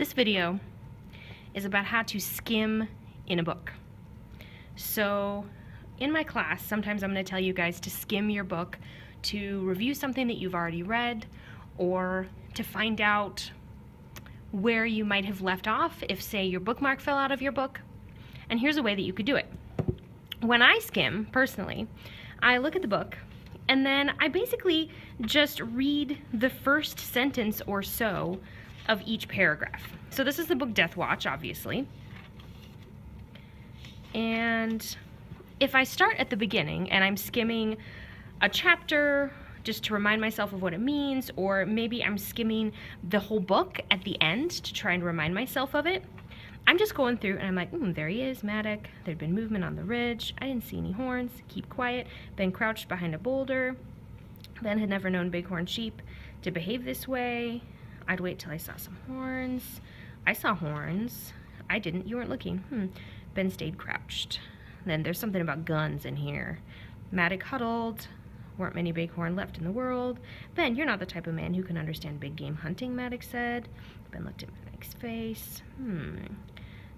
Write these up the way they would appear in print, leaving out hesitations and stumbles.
This video is about how to skim in a book. So in my class, sometimes I'm going to tell you guys to skim your book to review something that you've already read or to find out where you might have left off if, say, your bookmark fell out of your book. And here's a way that you could do it. When I skim, personally, I look at the book and then I basically just read the first sentence or so of each paragraph. So this is the book Death Watch, obviously. And if I start at the beginning and I'm skimming a chapter just to remind myself of what it means, or maybe I'm skimming the whole book at the end to try and remind myself of it, I'm just going through and I'm like, there he is, Maddox. There'd been movement on the ridge. I didn't see any horns. Keep quiet. Ben crouched behind a boulder. Ben had never known bighorn sheep to behave this way. I'd wait till I saw some horns. I saw horns. I didn't. You weren't looking. Ben stayed crouched. Then there's something about guns in here. Maddox huddled. Weren't many bighorn left in the world. Ben, you're not the type of man who can understand big game hunting, Maddox said. Ben looked at Maddox's face.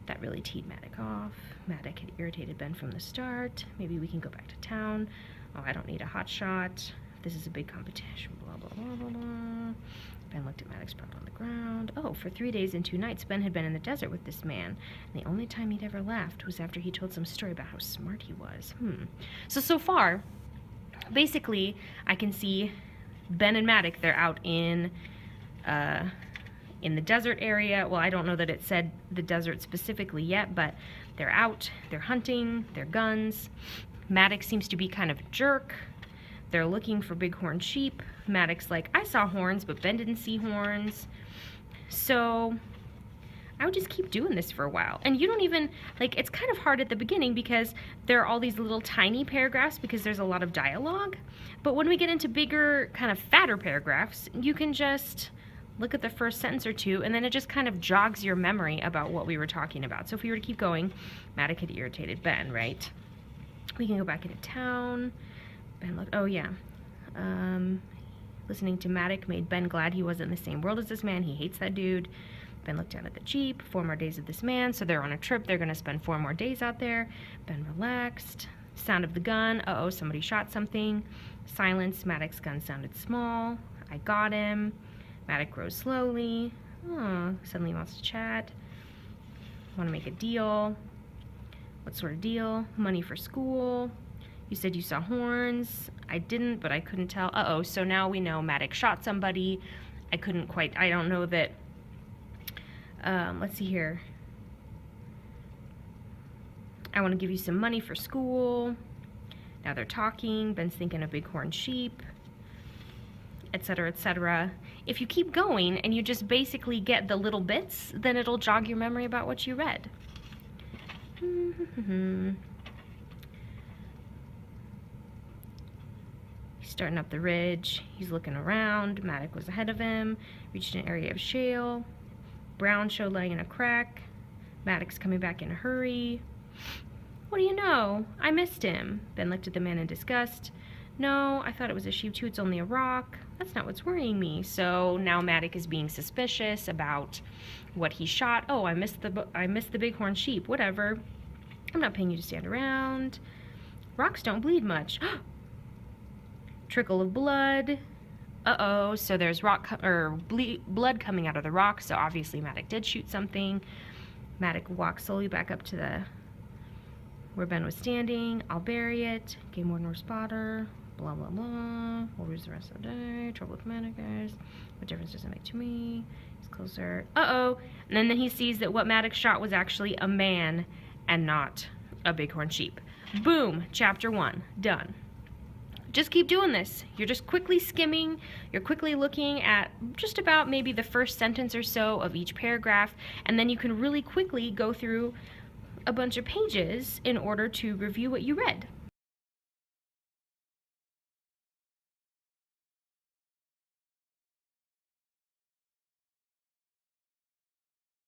That really teed Maddox off. Maddox had irritated Ben from the start. Maybe we can go back to town. Oh, I don't need a hot shot. This is a big competition. Blah, blah, blah, blah, blah. Ben looked at Maddox prone on the ground. Oh, for 3 days and 2 nights, Ben had been in the desert with this man. And the only time he'd ever laughed was after he told some story about how smart he was. So far, basically, I can see Ben and Maddox, they're out in the desert area. Well, I don't know that it said the desert specifically yet, but they're out, they're hunting, they're guns. Maddox seems to be kind of a jerk. They're looking for bighorn sheep. Maddox like, I saw horns, but Ben didn't see horns. So I would just keep doing this for a while. And you don't even, like, it's kind of hard at the beginning because there are all these little tiny paragraphs because there's a lot of dialogue. But when we get into bigger, kind of fatter paragraphs, you can just look at the first sentence or two, and then it just kind of jogs your memory about what we were talking about. So if we were to keep going, Maddox had irritated Ben, right? We can go back into town. Ben looked, oh yeah. Listening to Maddox made Ben glad he wasn't in the same world as this man. He hates that dude. Ben looked down at the Jeep. 4 more days of this man. So they're on a trip. They're going to spend 4 more days out there. Ben relaxed. Sound of the gun. Uh-oh, somebody shot something. Silence. Maddox's gun sounded small. I got him. Maddox rose slowly. Oh, suddenly wants to chat. Want to make a deal. What sort of deal? Money for school. You said you saw horns. I didn't, but I couldn't tell. Uh-oh, so now we know Maddox shot somebody. I don't know that. Let's see here. I want to give you some money for school. Now they're talking. Ben's thinking of bighorn sheep, etc., etc. If you keep going and you just basically get the little bits, then it'll jog your memory about what you read. He's starting up the ridge. He's looking around. Maddox was ahead of him. Reached an area of shale. Brown showed laying in a crack. Maddox coming back in a hurry. What do you know? I missed him. Ben looked at the man in disgust. No, I thought it was a sheep too. It's only a rock. That's not what's worrying me. So now Maddox is being suspicious about what he shot. Oh, I missed the bighorn sheep. Whatever. I'm not paying you to stand around. Rocks don't bleed much. Trickle of blood. Uh-oh, so there's blood coming out of the rock, so obviously Maddox did shoot something. Maddox walked slowly back up to where Ben was standing. I'll bury it. Game warden or spotter. Blah, blah, blah. We'll lose the rest of the day. Trouble with Maddox, guys. What difference does it make to me? He's closer. Uh-oh. And then he sees that what Maddox shot was actually a man and not a bighorn sheep. Boom. Chapter 1. Done. Just keep doing this. You're just quickly skimming. You're quickly looking at just about maybe the first sentence or so of each paragraph, and then you can really quickly go through a bunch of pages in order to review what you read.